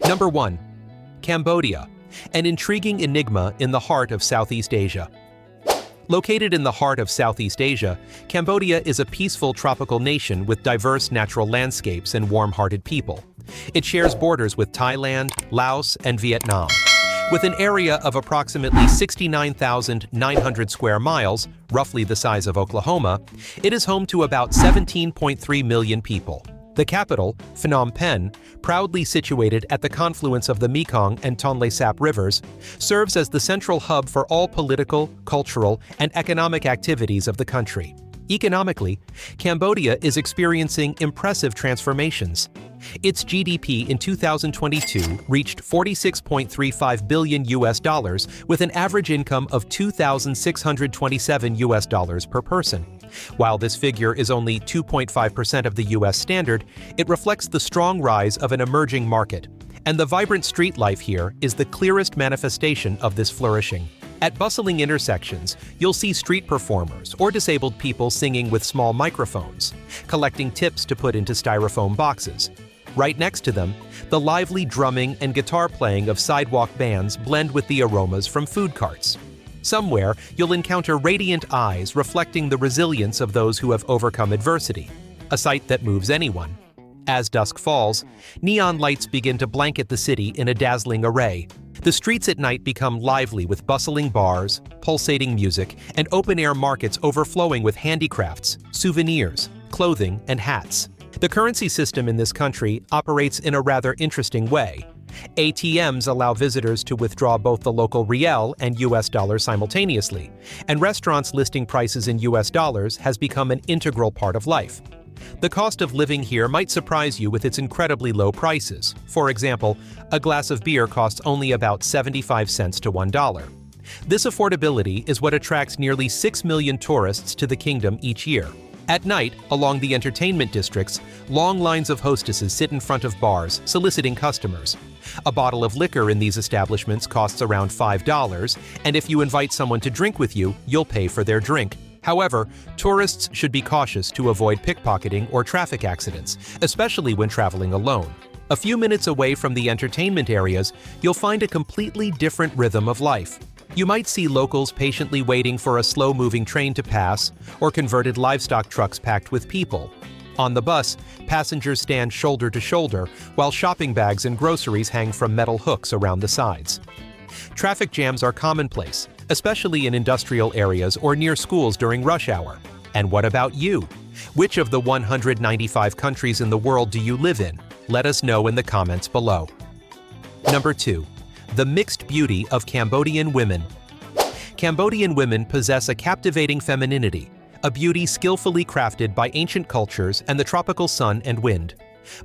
Number 1. Cambodia, an intriguing enigma in the heart of Southeast Asia. Located in the heart of Southeast Asia, Cambodia is a peaceful tropical nation with diverse natural landscapes and warm-hearted people. It shares borders with Thailand, Laos, and Vietnam. With an area of approximately 69,900 square miles, roughly the size of Oklahoma, it is home to about 17.3 million people. The capital, Phnom Penh, proudly situated at the confluence of the Mekong and Tonle Sap rivers, serves as the central hub for all political, cultural, and economic activities of the country. Economically, Cambodia is experiencing impressive transformations. Its GDP in 2022 reached $46.35 billion with an average income of $2,627 per person. While this figure is only 2.5% of the U.S. standard, it reflects the strong rise of an emerging market, and the vibrant street life here is the clearest manifestation of this flourishing. At bustling intersections, you'll see street performers or disabled people singing with small microphones, collecting tips to put into styrofoam boxes. Right next to them, the lively drumming and guitar playing of sidewalk bands blend with the aromas from food carts. Somewhere, you'll encounter radiant eyes reflecting the resilience of those who have overcome adversity, a sight that moves anyone. As dusk falls, neon lights begin to blanket the city in a dazzling array. The streets at night become lively with bustling bars, pulsating music, and open-air markets overflowing with handicrafts, souvenirs, clothing, and hats. The currency system in this country operates in a rather interesting way. ATMs allow visitors to withdraw both the local riel and US dollar simultaneously, and restaurants listing prices in US dollars has become an integral part of life. The cost of living here might surprise you with its incredibly low prices. For example, a glass of beer costs only about 75 cents to $1. This affordability is what attracts nearly 6 million tourists to the kingdom each year. At night, along the entertainment districts, long lines of hostesses sit in front of bars, soliciting customers. A bottle of liquor in these establishments costs around $5, and if you invite someone to drink with you, you'll pay for their drink. However, tourists should be cautious to avoid pickpocketing or traffic accidents, especially when traveling alone. A few minutes away from the entertainment areas, you'll find a completely different rhythm of life. You might see locals patiently waiting for a slow-moving train to pass, or converted livestock trucks packed with people. On the bus, passengers stand shoulder to shoulder, while shopping bags and groceries hang from metal hooks around the sides. Traffic jams are commonplace, especially in industrial areas or near schools during rush hour. And what about you? Which of the 195 countries in the world do you live in? Let us know in the comments below. Number 2. The mixed beauty of Cambodian women. Cambodian women possess a captivating femininity, a beauty skillfully crafted by ancient cultures and the tropical sun and wind.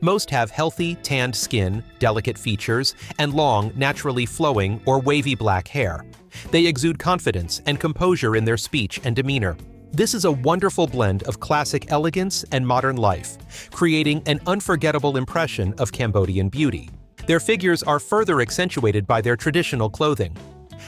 Most have healthy, tanned skin, delicate features, and long, naturally flowing or wavy black hair. They exude confidence and composure in their speech and demeanor. This is a wonderful blend of classic elegance and modern life, creating an unforgettable impression of Cambodian beauty. Their figures are further accentuated by their traditional clothing.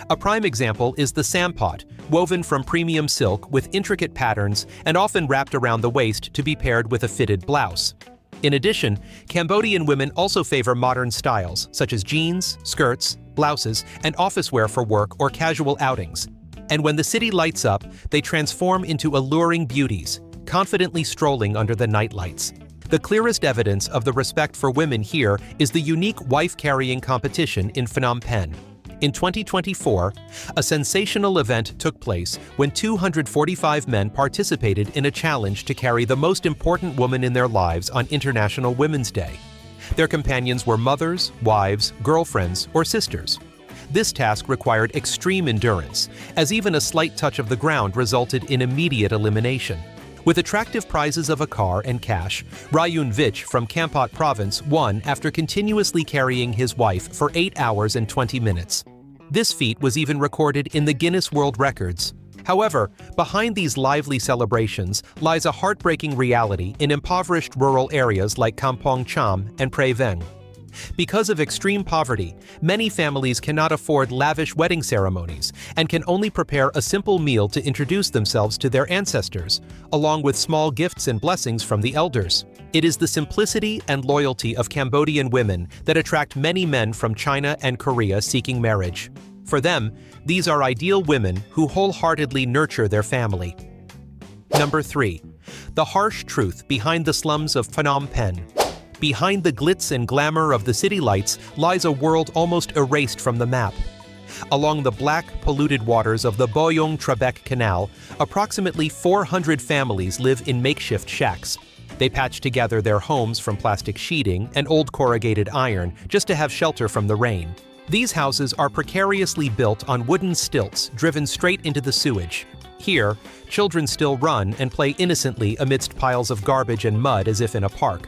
A prime example is the Sampot, woven from premium silk with intricate patterns and often wrapped around the waist to be paired with a fitted blouse. In addition, Cambodian women also favor modern styles such as jeans, skirts, blouses, and office wear for work or casual outings. And when the city lights up, they transform into alluring beauties, confidently strolling under the night lights. The clearest evidence of the respect for women here is the unique wife-carrying competition in Phnom Penh. In 2024, a sensational event took place when 245 men participated in a challenge to carry the most important woman in their lives on International Women's Day. Their companions were mothers, wives, girlfriends, or sisters. This task required extreme endurance, as even a slight touch of the ground resulted in immediate elimination. With attractive prizes of a car and cash, Rayun Vich from Sampot province won after continuously carrying his wife for 8 hours and 20 minutes. This feat was even recorded in the Guinness World Records. However, behind these lively celebrations lies a heartbreaking reality in impoverished rural areas like Kampong Cham and Pre Veng. Because of extreme poverty, many families cannot afford lavish wedding ceremonies and can only prepare a simple meal to introduce themselves to their ancestors, along with small gifts and blessings from the elders. It is the simplicity and loyalty of Cambodian women that attract many men from China and Korea seeking marriage. For them, these are ideal women who wholeheartedly nurture their family. Number 3. The harsh truth behind the slums of Phnom Penh. Behind the glitz and glamour of the city lights lies a world almost erased from the map. Along the black, polluted waters of the Boyong Trebek Canal, approximately 400 families live in makeshift shacks. They patch together their homes from plastic sheeting and old corrugated iron just to have shelter from the rain. These houses are precariously built on wooden stilts driven straight into the sewage. Here, children still run and play innocently amidst piles of garbage and mud as if in a park.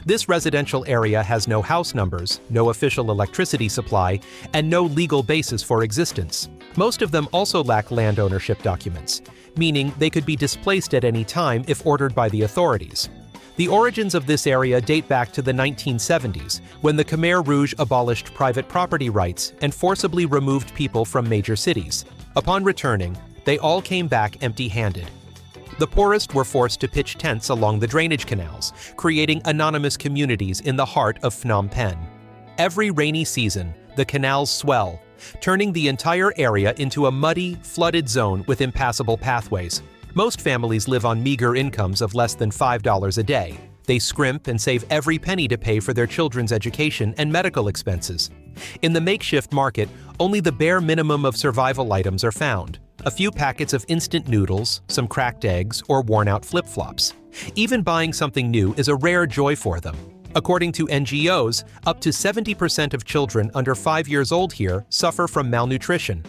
This residential area has no house numbers, no official electricity supply, and no legal basis for existence. Most of them also lack land ownership documents, meaning they could be displaced at any time if ordered by the authorities. The origins of this area date back to the 1970s, when the Khmer Rouge abolished private property rights and forcibly removed people from major cities. Upon returning, they all came back empty-handed. The poorest were forced to pitch tents along the drainage canals, creating anonymous communities in the heart of Phnom Penh. Every rainy season, the canals swell, turning the entire area into a muddy, flooded zone with impassable pathways. Most families live on meager incomes of less than $5 a day. They scrimp and save every penny to pay for their children's education and medical expenses. In the makeshift market, only the bare minimum of survival items are found. A few packets of instant noodles, some cracked eggs, or worn-out flip-flops. Even buying something new is a rare joy for them. According to NGOs, up to 70% of children under 5 years old here suffer from malnutrition.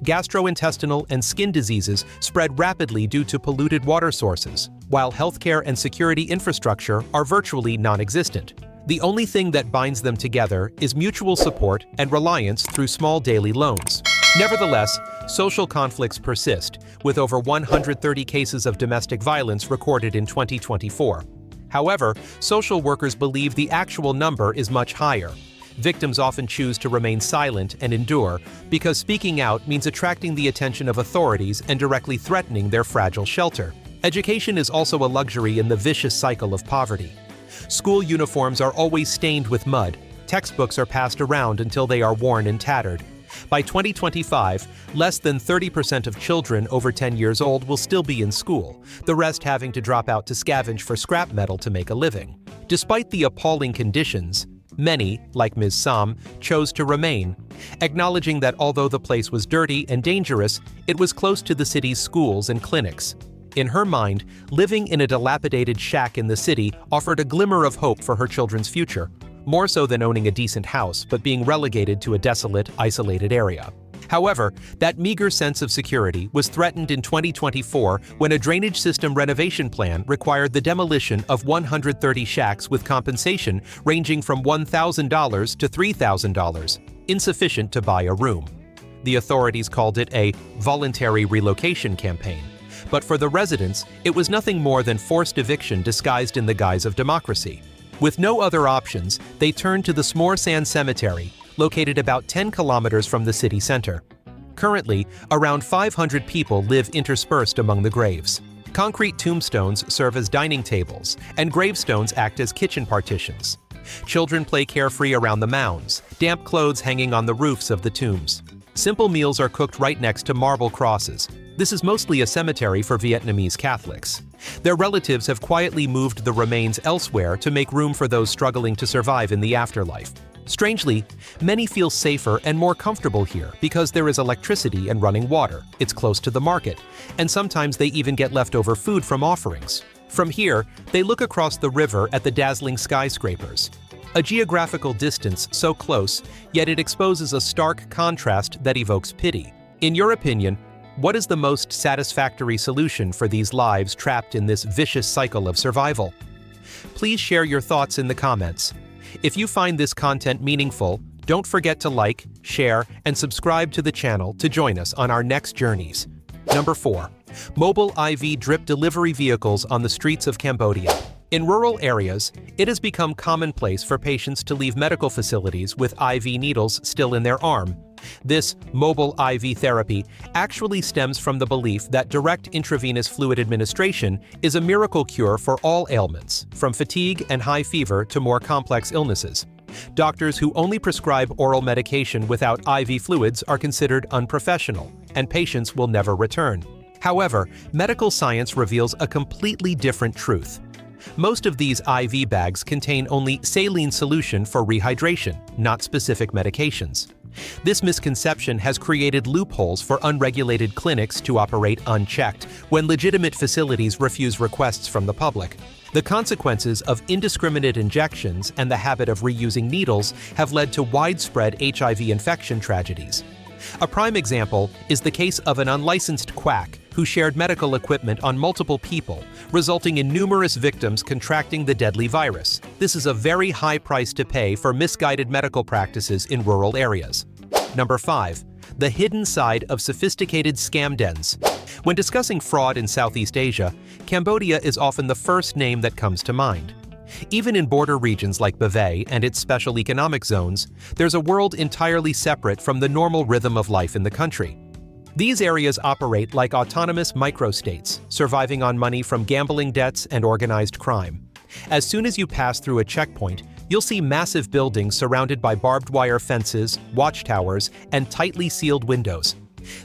Gastrointestinal and skin diseases spread rapidly due to polluted water sources, while healthcare and security infrastructure are virtually non-existent. The only thing that binds them together is mutual support and reliance through small daily loans. Nevertheless, social conflicts persist, with over 130 cases of domestic violence recorded in 2024. However, social workers believe the actual number is much higher. Victims often choose to remain silent and endure because speaking out means attracting the attention of authorities and directly threatening their fragile shelter. Education is also a luxury in the vicious cycle of poverty. School uniforms are always stained with mud. Textbooks are passed around until they are worn and tattered. By 2025, less than 30% of children over 10 years old will still be in school, the rest having to drop out to scavenge for scrap metal to make a living. Despite the appalling conditions, many, like Ms. Sam, chose to remain, acknowledging that although the place was dirty and dangerous, it was close to the city's schools and clinics. In her mind, living in a dilapidated shack in the city offered a glimmer of hope for her children's future, more so than owning a decent house but being relegated to a desolate, isolated area. However, that meager sense of security was threatened in 2024 when a drainage system renovation plan required the demolition of 130 shacks with compensation ranging from $1,000 to $3,000, insufficient to buy a room. The authorities called it a voluntary relocation campaign, but for the residents, it was nothing more than forced eviction disguised in the guise of democracy. With no other options, they turned to the Smor San Cemetery, located about 10 kilometers from the city center. Currently, around 500 people live interspersed among the graves. Concrete tombstones serve as dining tables, and gravestones act as kitchen partitions. Children play carefree around the mounds, damp clothes hanging on the roofs of the tombs. Simple meals are cooked right next to marble crosses. This is mostly a cemetery for Vietnamese Catholics. Their relatives have quietly moved the remains elsewhere to make room for those struggling to survive in the afterlife. Strangely, many feel safer and more comfortable here because there is electricity and running water, it's close to the market, and sometimes they even get leftover food from offerings. From here, they look across the river at the dazzling skyscrapers. A geographical distance so close, yet it exposes a stark contrast that evokes pity. In your opinion, what is the most satisfactory solution for these lives trapped in this vicious cycle of survival? Please share your thoughts in the comments. If you find this content meaningful, don't forget to like, share, and subscribe to the channel to join us on our next journeys. Number 4. Mobile IV drip delivery vehicles on the streets of Cambodia. In rural areas, it has become commonplace for patients to leave medical facilities with IV needles still in their arm. This mobile IV therapy actually stems from the belief that direct intravenous fluid administration is a miracle cure for all ailments, from fatigue and high fever to more complex illnesses. Doctors who only prescribe oral medication without IV fluids are considered unprofessional, and patients will never return. However, medical science reveals a completely different truth. Most of these IV bags contain only saline solution for rehydration, not specific medications. This misconception has created loopholes for unregulated clinics to operate unchecked when legitimate facilities refuse requests from the public. The consequences of indiscriminate injections and the habit of reusing needles have led to widespread HIV infection tragedies. A prime example is the case of an unlicensed quack who shared medical equipment on multiple people, resulting in numerous victims contracting the deadly virus. This is a very high price to pay for misguided medical practices in rural areas. Number 5. The hidden side of sophisticated scam dens. When discussing fraud in Southeast Asia, Cambodia is often the first name that comes to mind. Even in border regions like Bavay and its special economic zones, there's a world entirely separate from the normal rhythm of life in the country. These areas operate like autonomous microstates, surviving on money from gambling debts and organized crime. As soon as you pass through a checkpoint, you'll see massive buildings surrounded by barbed wire fences, watchtowers, and tightly sealed windows.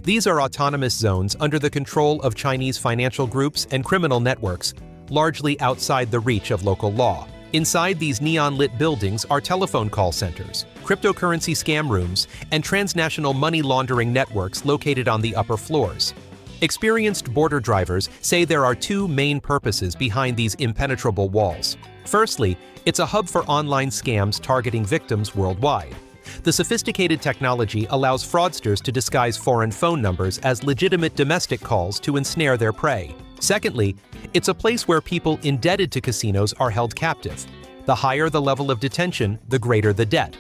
These are autonomous zones under the control of Chinese financial groups and criminal networks, largely outside the reach of local law. Inside these neon-lit buildings are telephone call centers, cryptocurrency scam rooms, and transnational money laundering networks located on the upper floors. Experienced border drivers say there are two main purposes behind these impenetrable walls. Firstly, it's a hub for online scams targeting victims worldwide. The sophisticated technology allows fraudsters to disguise foreign phone numbers as legitimate domestic calls to ensnare their prey. Secondly, it's a place where people indebted to casinos are held captive. The higher the level of detention, the greater the debt.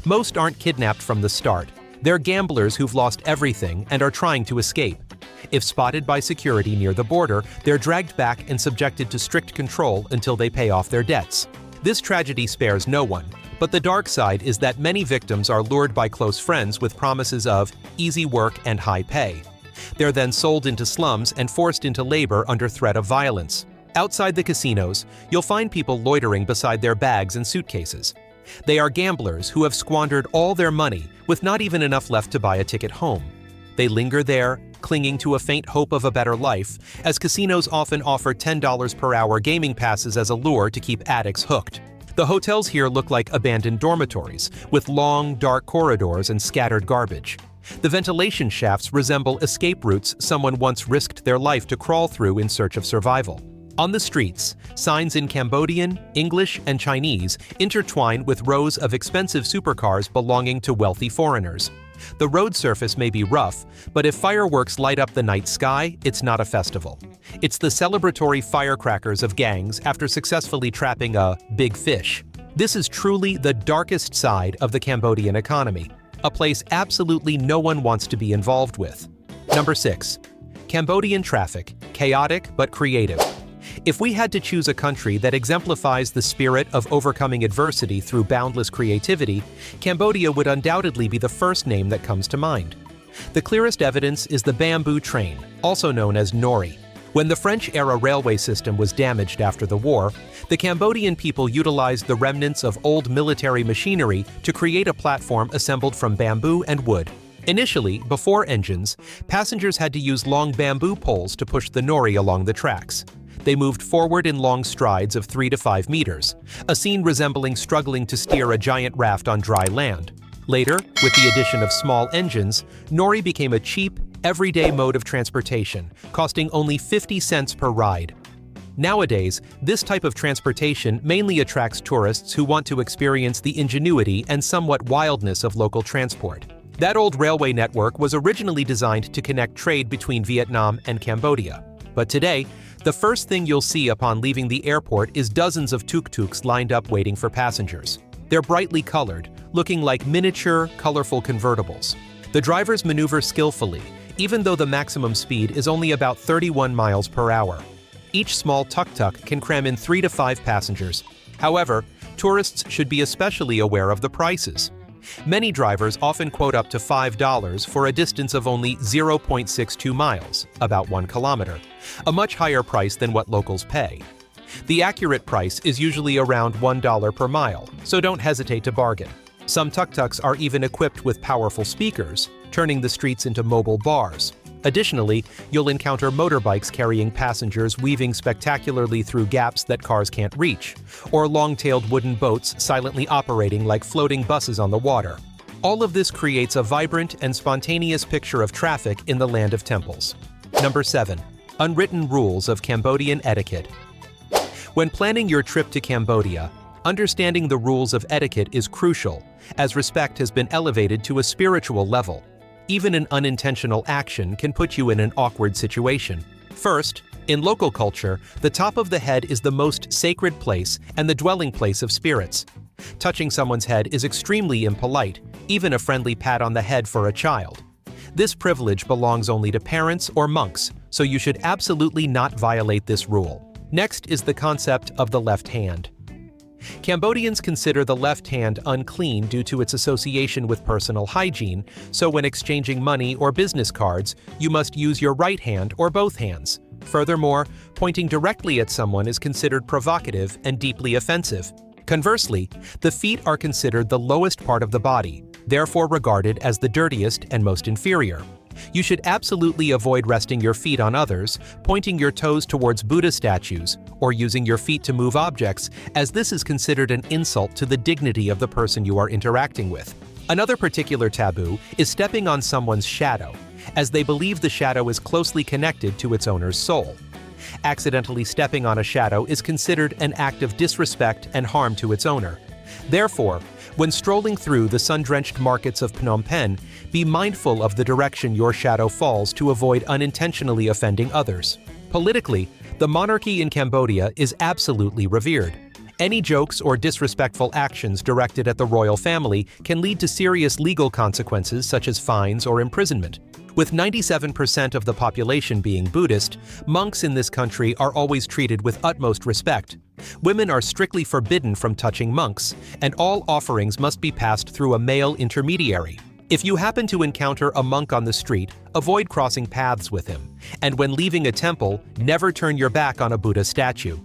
Most aren't kidnapped from the start. They're gamblers who've lost everything and are trying to escape. If spotted by security near the border, they're dragged back and subjected to strict control until they pay off their debts. This tragedy spares no one, but the dark side is that many victims are lured by close friends with promises of easy work and high pay. They're then sold into slums and forced into labor under threat of violence. Outside the casinos, you'll find people loitering beside their bags and suitcases. They are gamblers who have squandered all their money with not even enough left to buy a ticket home. They linger there, clinging to a faint hope of a better life, as casinos often offer $10 per hour gaming passes as a lure to keep addicts hooked. The hotels here look like abandoned dormitories, with long, dark corridors and scattered garbage. The ventilation shafts resemble escape routes someone once risked their life to crawl through in search of survival. On the streets, signs in Cambodian, English, and Chinese intertwine with rows of expensive supercars belonging to wealthy foreigners. The road surface may be rough, but if fireworks light up the night sky, it's not a festival. It's the celebratory firecrackers of gangs after successfully trapping a big fish. This is truly the darkest side of the Cambodian economy, a place absolutely no one wants to be involved with. Number 6. Cambodian traffic, chaotic but creative. If we had to choose a country that exemplifies the spirit of overcoming adversity through boundless creativity, Cambodia would undoubtedly be the first name that comes to mind. The clearest evidence is the bamboo train, also known as nori. When the French-era railway system was damaged after the war, the Cambodian people utilized the remnants of old military machinery to create a platform assembled from bamboo and wood. Initially, before engines, passengers had to use long bamboo poles to push the nori along the tracks. They moved forward in long strides of 3 to 5 meters, a scene resembling struggling to steer a giant raft on dry land. Later, with the addition of small engines, nori became a cheap, everyday mode of transportation, costing only 50 cents per ride. Nowadays, this type of transportation mainly attracts tourists who want to experience the ingenuity and somewhat wildness of local transport. That old railway network was originally designed to connect trade between Vietnam and Cambodia. But today, the first thing you'll see upon leaving the airport is dozens of tuk-tuks lined up waiting for passengers. They're brightly colored, looking like miniature, colorful convertibles. The drivers maneuver skillfully, even though the maximum speed is only about 31 miles per hour. Each small tuk-tuk can cram in 3 to 5 passengers. However, tourists should be especially aware of the prices. Many drivers often quote up to $5 for a distance of only 0.62 miles, about 1 kilometer, a much higher price than what locals pay. The accurate price is usually around $1 per mile, so don't hesitate to bargain. Some tuk-tuks are even equipped with powerful speakers, turning the streets into mobile bars. Additionally, you'll encounter motorbikes carrying passengers weaving spectacularly through gaps that cars can't reach, or long-tailed wooden boats silently operating like floating buses on the water. All of this creates a vibrant and spontaneous picture of traffic in the land of temples. Number 7. Unwritten rules of Cambodian etiquette. When planning your trip to Cambodia, understanding the rules of etiquette is crucial, as respect has been elevated to a spiritual level. Even an unintentional action can put you in an awkward situation. First, in local culture, the top of the head is the most sacred place and the dwelling place of spirits. Touching someone's head is extremely impolite, even a friendly pat on the head for a child. This privilege belongs only to parents or monks, so you should absolutely not violate this rule. Next is the concept of the left hand. Cambodians consider the left hand unclean due to its association with personal hygiene, so when exchanging money or business cards, you must use your right hand or both hands. Furthermore, pointing directly at someone is considered provocative and deeply offensive. Conversely, the feet are considered the lowest part of the body, therefore regarded as the dirtiest and most inferior. You should absolutely avoid resting your feet on others, pointing your toes towards Buddha statues, or using your feet to move objects, as this is considered an insult to the dignity of the person you are interacting with. Another particular taboo is stepping on someone's shadow, as they believe the shadow is closely connected to its owner's soul. Accidentally stepping on a shadow is considered an act of disrespect and harm to its owner. Therefore, when strolling through the sun-drenched markets of Phnom Penh, be mindful of the direction your shadow falls to avoid unintentionally offending others. Politically, the monarchy in Cambodia is absolutely revered. Any jokes or disrespectful actions directed at the royal family can lead to serious legal consequences such as fines or imprisonment. With 97% of the population being Buddhist, monks in this country are always treated with utmost respect. Women are strictly forbidden from touching monks, and all offerings must be passed through a male intermediary. If you happen to encounter a monk on the street, avoid crossing paths with him, and when leaving a temple, never turn your back on a Buddha statue.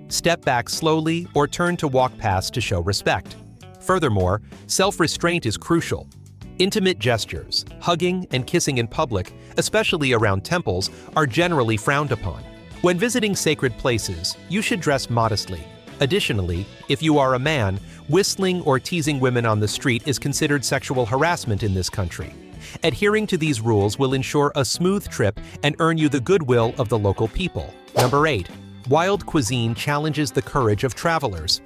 Step back slowly or turn to walk past to show respect. Furthermore, self-restraint is crucial. Intimate gestures, hugging and kissing in public, especially around temples, are generally frowned upon. When visiting sacred places, you should dress modestly. Additionally, if you are a man, whistling or teasing women on the street is considered sexual harassment in this country. Adhering to these rules will ensure a smooth trip and earn you the goodwill of the local people. Number 8. Wild cuisine challenges the courage of travelers.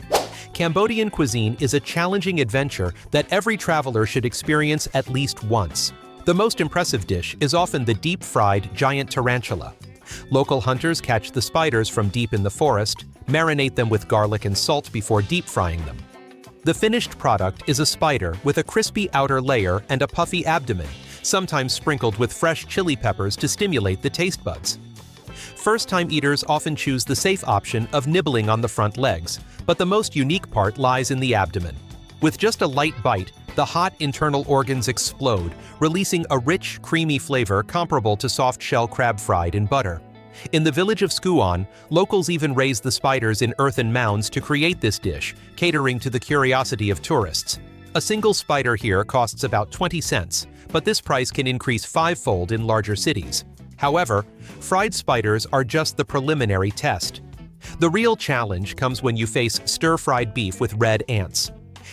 Cambodian cuisine is a challenging adventure that every traveler should experience at least once. The most impressive dish is often the deep-fried giant tarantula. Local hunters catch the spiders from deep in the forest, marinate them with garlic and salt before deep-frying them. The finished product is a spider with a crispy outer layer and a puffy abdomen, sometimes sprinkled with fresh chili peppers to stimulate the taste buds. First-time eaters often choose the safe option of nibbling on the front legs, but the most unique part lies in the abdomen. With just a light bite, the hot internal organs explode, releasing a rich, creamy flavor comparable to soft-shell crab fried in butter. In the village of Skuon, locals even raise the spiders in earthen mounds to create this dish, catering to the curiosity of tourists. A single spider here costs about 20 cents, but this price can increase fivefold in larger cities. However, fried spiders are just the preliminary test. The real challenge comes when you face stir-fried beef with red ants.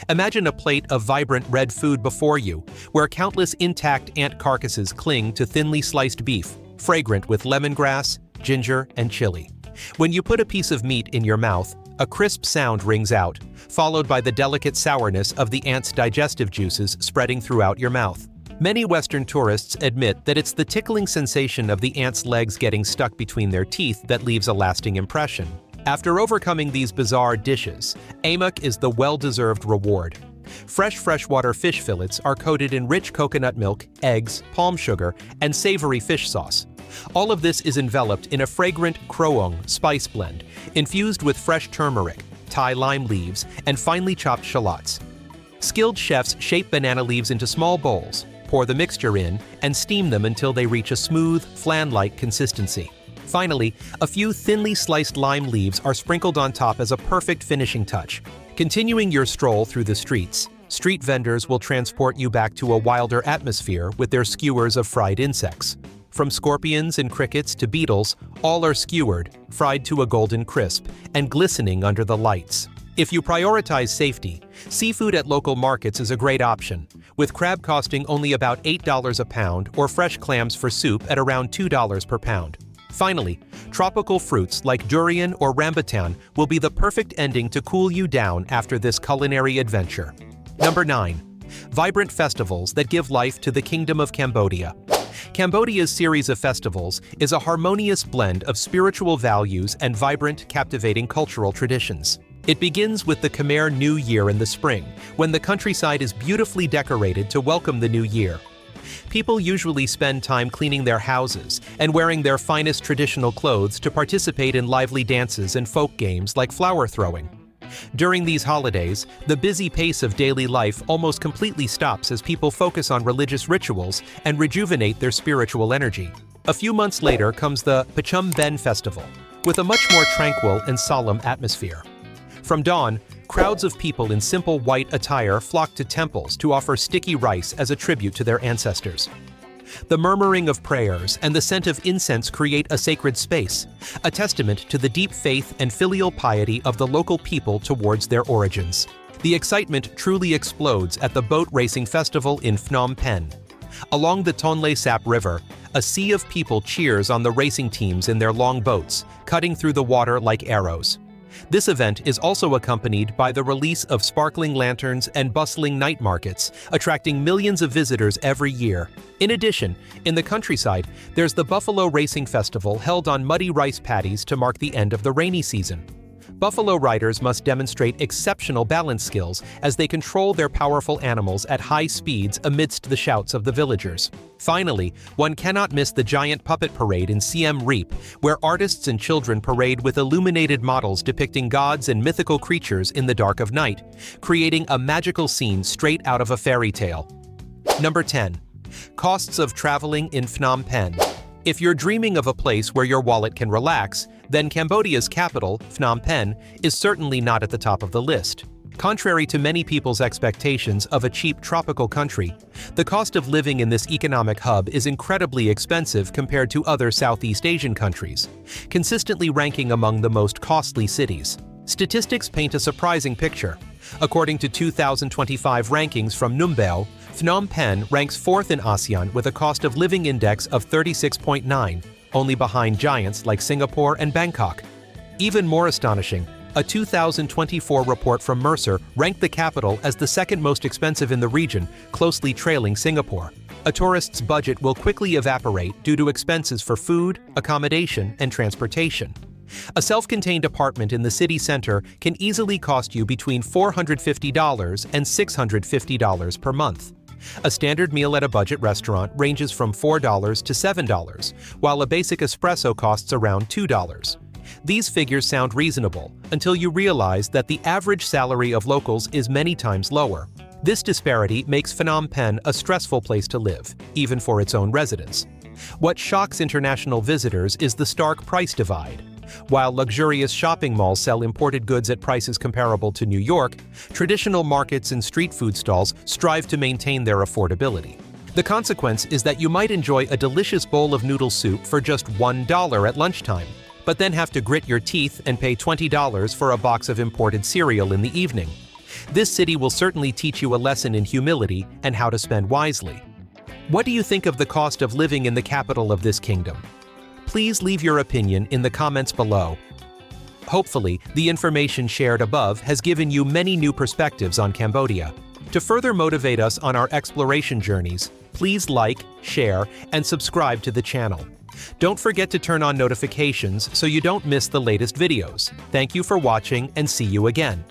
Imagine a plate of vibrant red food before you, where countless intact ant carcasses cling to thinly sliced beef, fragrant with lemongrass, ginger, and chili. When you put a piece of meat in your mouth, a crisp sound rings out, followed by the delicate sourness of the ant's digestive juices spreading throughout your mouth. Many Western tourists admit that it's the tickling sensation of the ant's legs getting stuck between their teeth that leaves a lasting impression. After overcoming these bizarre dishes, amok is the well-deserved reward. Fresh freshwater fish fillets are coated in rich coconut milk, eggs, palm sugar, and savory fish sauce. All of this is enveloped in a fragrant kroong spice blend, infused with fresh turmeric, Thai lime leaves, and finely chopped shallots. Skilled chefs shape banana leaves into small bowls, pour the mixture in, and steam them until they reach a smooth, flan-like consistency. Finally, a few thinly sliced lime leaves are sprinkled on top as a perfect finishing touch. Continuing your stroll through the streets, street vendors will transport you back to a wilder atmosphere with their skewers of fried insects. From scorpions and crickets to beetles, all are skewered, fried to a golden crisp, and glistening under the lights. If you prioritize safety, seafood at local markets is a great option, with crab costing only about $8 a pound or fresh clams for soup at around $2 per pound. Finally, tropical fruits like durian or rambutan will be the perfect ending to cool you down after this culinary adventure. Number 9. Vibrant festivals that give life to the Kingdom of Cambodia. Cambodia's series of festivals is a harmonious blend of spiritual values and vibrant, captivating cultural traditions. It begins with the Khmer New Year in the spring, when the countryside is beautifully decorated to welcome the new year. People usually spend time cleaning their houses and wearing their finest traditional clothes to participate in lively dances and folk games like flower throwing. During these holidays, the busy pace of daily life almost completely stops as people focus on religious rituals and rejuvenate their spiritual energy. A few months later comes the Phnom Penh Festival, with a much more tranquil and solemn atmosphere. From dawn, crowds of people in simple white attire flock to temples to offer sticky rice as a tribute to their ancestors. The murmuring of prayers and the scent of incense create a sacred space, a testament to the deep faith and filial piety of the local people towards their origins. The excitement truly explodes at the boat racing festival in Phnom Penh. Along the Tonle Sap River, a sea of people cheers on the racing teams in their long boats, cutting through the water like arrows. This event is also accompanied by the release of sparkling lanterns and bustling night markets, attracting millions of visitors every year. In addition, in the countryside, there's the Buffalo Racing Festival held on muddy rice paddies to mark the end of the rainy season. Buffalo riders must demonstrate exceptional balance skills as they control their powerful animals at high speeds amidst the shouts of the villagers. Finally, one cannot miss the giant puppet parade in Siem Reap, where artists and children parade with illuminated models depicting gods and mythical creatures in the dark of night, creating a magical scene straight out of a fairy tale. Number 10. Costs of traveling in Phnom Penh. If you're dreaming of a place where your wallet can relax, then Cambodia's capital, Phnom Penh, is certainly not at the top of the list. Contrary to many people's expectations of a cheap tropical country, the cost of living in this economic hub is incredibly expensive compared to other Southeast Asian countries, consistently ranking among the most costly cities. Statistics paint a surprising picture. According to 2025 rankings from Numbeo, Phnom Penh ranks 4th in ASEAN with a cost of living index of 36.9, only behind giants like Singapore and Bangkok. Even more astonishing, a 2024 report from Mercer ranked the capital as the second most expensive in the region, closely trailing Singapore. A tourist's budget will quickly evaporate due to expenses for food, accommodation, and transportation. A self-contained apartment in the city center can easily cost you between $450 and $650 per month. A standard meal at a budget restaurant ranges from $4 to $7, while a basic espresso costs around $2. These figures sound reasonable until you realize that the average salary of locals is many times lower. This disparity makes Phnom Penh a stressful place to live, even for its own residents. What shocks international visitors is the stark price divide. While luxurious shopping malls sell imported goods at prices comparable to New York, traditional markets and street food stalls strive to maintain their affordability. The consequence is that you might enjoy a delicious bowl of noodle soup for just $1 at lunchtime, but then have to grit your teeth and pay $20 for a box of imported cereal in the evening. This city will certainly teach you a lesson in humility and how to spend wisely. What do you think of the cost of living in the capital of this kingdom? Please leave your opinion in the comments below. Hopefully, the information shared above has given you many new perspectives on Cambodia. To further motivate us on our exploration journeys, please like, share, and subscribe to the channel. Don't forget to turn on notifications so you don't miss the latest videos. Thank you for watching and see you again.